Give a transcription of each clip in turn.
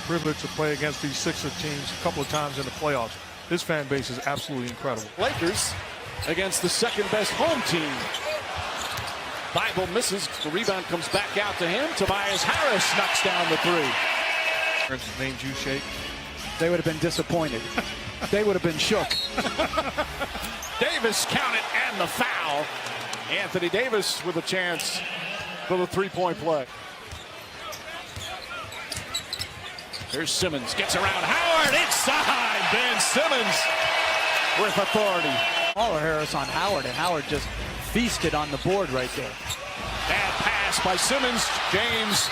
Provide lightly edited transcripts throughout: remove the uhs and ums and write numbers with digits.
Privilege to play against these Sixer teams a couple of times in the playoffs. This fan base is absolutely incredible. Lakers against the second best home team. Bible misses. The rebound comes back out to him. Tobias Harris knocks down the three. Named you, Shake. They would have been disappointed. They would have been shook. Davis counted and the foul. Anthony Davis with a chance for the three-point play. Here's Simmons, gets around Howard, inside. Ben Simmons with authority. All Harris on Howard, and Howard just feasted on the board right there. Bad pass by Simmons. James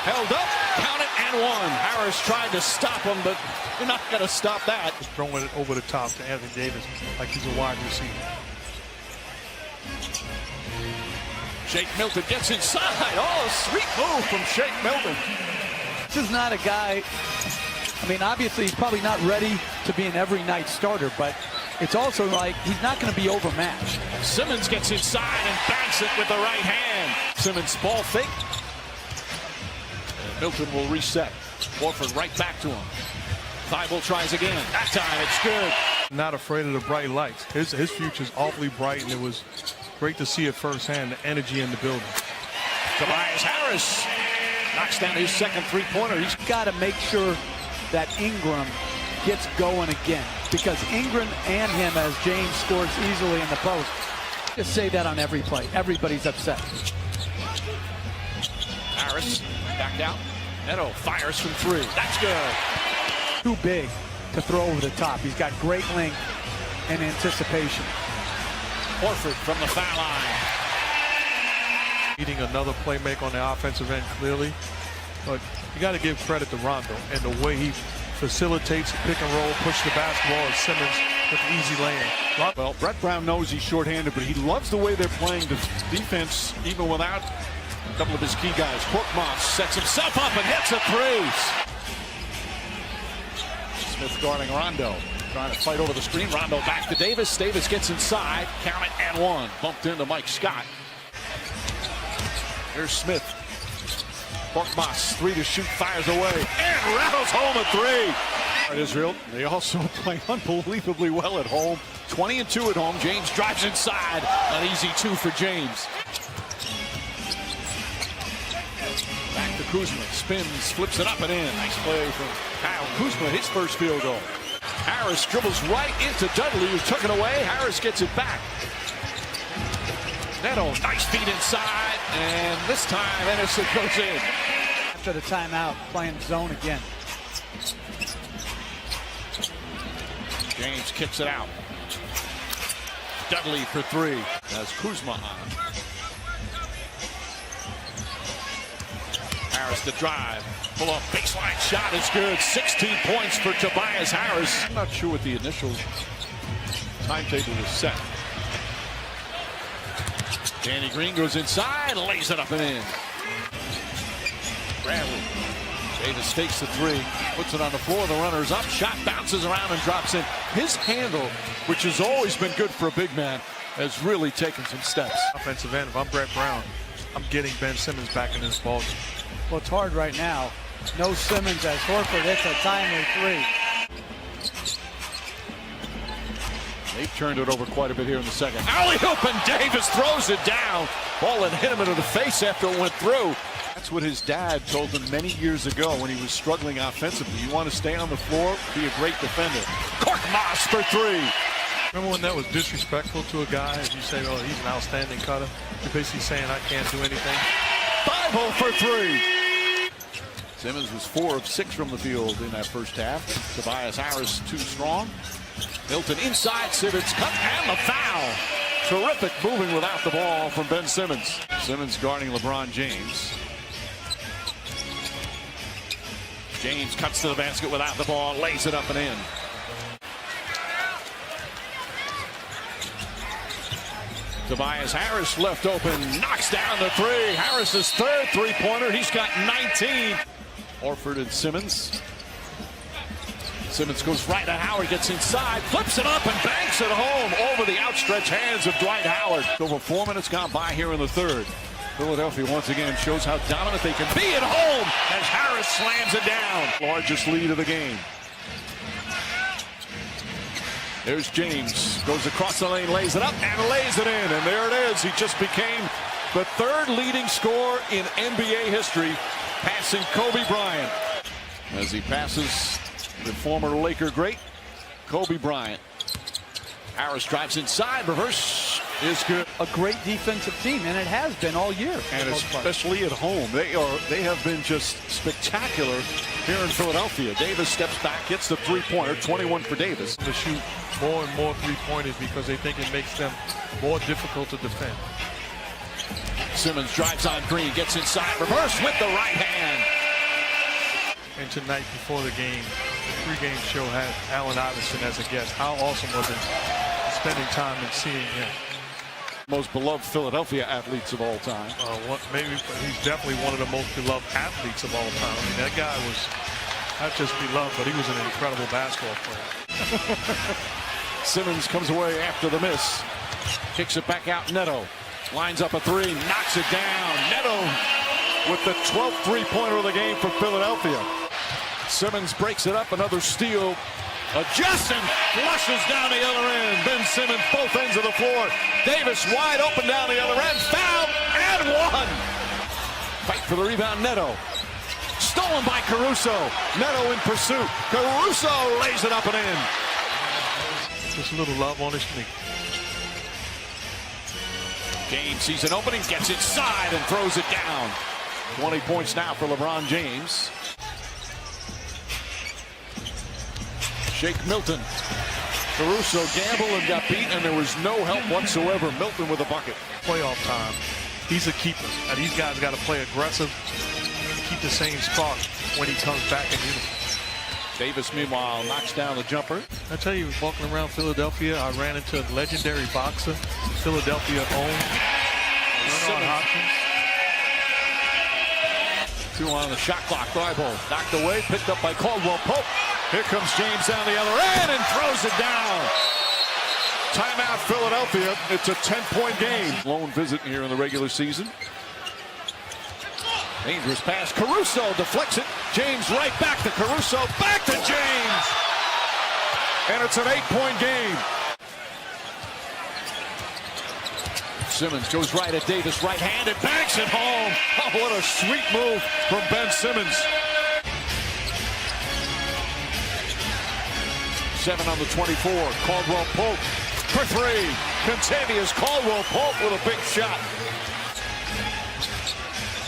held up, counted and one. Harris tried to stop him, but you're not going to stop that. Just throwing it over the top to Anthony Davis like he's a wide receiver. Shake Milton gets inside. Oh, a sweet move from Shake Milton. This is not a guy, I mean, obviously he's probably not ready to be an every night starter, but it's also like he's not going to be overmatched. Simmons gets inside and banks it with the right hand. Simmons ball fake. And Milton will reset. Horford right back to him. Thibault tries again. That time it's good. Not afraid of the bright lights. His future's awfully bright, and it was great to see it firsthand, the energy in the building. Tobias Harris knocks down his second three-pointer. He's got to make sure that Ingram gets going again, because Ingram and him, as James scores easily in the post. Just say that on every play. Everybody's upset. Harris back out. Neto fires from three. That's good. Too big to throw over the top. He's got great length and anticipation. Horford from the foul line. Needing another playmaker on the offensive end, clearly. But you got to give credit to Rondo and the way he facilitates the pick and roll, push the basketball, and Simmons with the easy lane. Well, Brett Brown knows he's shorthanded, but he loves the way they're playing the defense, even without a couple of his key guys. Korkmaz sets himself up and hits a three. Smith guarding Rondo. Trying to fight over the screen. Rondo back to Davis. Davis gets inside. Count it and one. Bumped into Mike Scott. Here's Smith. Korkmaz, three to shoot, fires away, and rattles home a three. At Israel, they also play unbelievably well at home. 20-2 at home. James drives inside. An easy two for James. Back to Kuzma. Spins, flips it up and in. Nice play from Kyle Kuzma. His first field goal. Harris dribbles right into Dudley, who took it away. Harris gets it back. Neto, nice feed inside, and this time Anderson goes in. After the timeout, playing zone again. James kicks it out. Dudley for three. Has Kuzma on. Harris to drive. Pull up baseline shot is good. 16 points for Tobias Harris. I'm not sure what the initial timetable was set. Danny Green goes inside, lays it up and in. Bradley. Davis takes the three, puts it on the floor. The runner's up. Shot bounces around and drops in. His handle, which has always been good for a big man, has really taken some steps. Offensive end, if I'm Brett Brown, I'm getting Ben Simmons back in this ballgame. Well, it's hard right now. No Simmons as Horford hits a timely three. They've turned it over quite a bit here in the second. Alley-oop, and Davis throws it down. Ball that hit him into the face after it went through. That's what his dad told him many years ago when he was struggling offensively. You want to stay on the floor, be a great defender. Korkmaz for three. Remember when that was disrespectful to a guy? If you say, oh, he's an outstanding cutter, you're basically saying I can't do anything. Bible for three. Simmons was 4 of 6 from the field in that first half. Tobias Harris too strong. Milton inside, Simmons cut and the foul. Terrific moving without the ball from Ben Simmons. Simmons guarding LeBron James. James cuts to the basket without the ball, lays it up and in. Tobias Harris left open, knocks down the three. Harris's third three-pointer. He's got 19. Horford and Simmons. Simmons goes right at Howard, gets inside, flips it up and banks it home over the outstretched hands of Dwight Howard. Over 4 minutes gone by here in the third. Philadelphia once again shows how dominant they can be at home as Harris slams it down. Largest lead of the game. There's James, goes across the lane, lays it up, and lays it in. And there it is. He just became the third leading scorer in NBA history, passing Kobe Bryant. As he passes the former Laker great, Kobe Bryant. Harris drives inside, reverse is good. A great defensive team, and it has been all year. And especially at home. They have been just spectacular here in Philadelphia. Davis steps back, gets the three-pointer, 21 for Davis. To shoot more and more three-pointers because they think it makes them more difficult to defend. Simmons drives on Green, gets inside, reverse with the right hand. And tonight before the game, the pregame show had Allen Iverson as a guest. How awesome was it spending time and seeing him? Most beloved Philadelphia athletes of all time. Maybe he's definitely one of the most beloved athletes of all time. I mean, that guy was not just beloved, but he was an incredible basketball player. Simmons comes away after the miss. Kicks it back out. Neto lines up a three, knocks it down. Neto with the 12th three-pointer of the game for Philadelphia. Simmons breaks it up, another steal. Adjusts and flushes down the other end. Ben Simmons, both ends of the floor. Davis wide open down the other end. Foul and one. Fight for the rebound, Neto. Stolen by Caruso. Neto in pursuit. Caruso lays it up and in. Just a little love on his knee. James sees an opening, gets inside and throws it down. 20 points now for LeBron James. Shake Milton. Caruso gambled and got beat, and there was no help whatsoever. Milton with a bucket. Playoff time. He's a keeper. Now, these guys got to play aggressive, keep the same spark when he comes back in uniform. Davis, meanwhile, knocks down the jumper. I tell you, walking around Philadelphia, I ran into a legendary boxer, Philadelphia owned. Hopkins. 2 on the shot clock. Thibault knocked away, picked up by Caldwell Pope. Here comes James down the other end and throws it down. Timeout, Philadelphia. It's a 10-point game. Lone visit here in the regular season. Dangerous pass. Caruso deflects it. James right back to Caruso. Back to James. And it's an 8-point game. Simmons goes right at Davis, right-handed, banks it home. Oh, what a sweet move from Ben Simmons. 7 on the 24. Caldwell Pope for 3. Contavious Caldwell Pope with a big shot.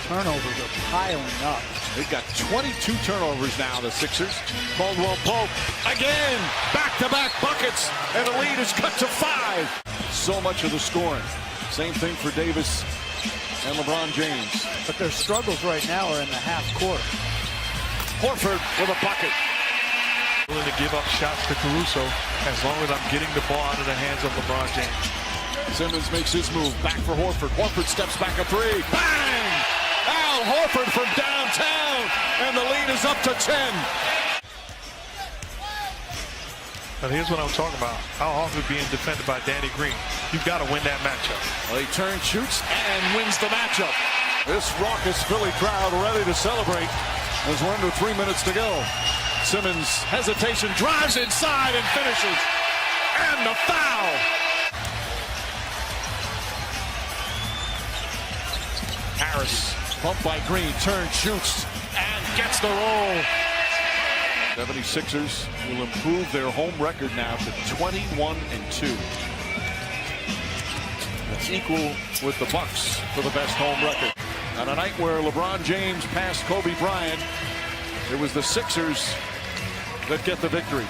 Turnovers are piling up. They've got 22 turnovers now, the Sixers. Caldwell Pope again, back-to-back buckets, and the lead is cut to 5. So much of the scoring. Same thing for Davis and LeBron James. But their struggles right now are in the half court. Horford with a bucket. Willing to give up shots to Caruso as long as I'm getting the ball out of the hands of LeBron James. Simmons makes his move. Back for Horford. Horford steps back a 3. Bang! Al Horford from downtown. And the lead is up to 10. But here's what I'm talking about. How Horford being defended by Danny Green. You've got to win that matchup. Well, he turns, shoots, and wins the matchup. This raucous Philly crowd ready to celebrate as we're under 3 minutes to go. Simmons, hesitation, drives inside and finishes. And the foul. Harris, bumped by Green, turns, shoots, and gets the roll. 76ers will improve their home record now to 21-2. That's equal with the Bucks for the best home record. On a night where LeBron James passed Kobe Bryant, it was the Sixers that get the victory.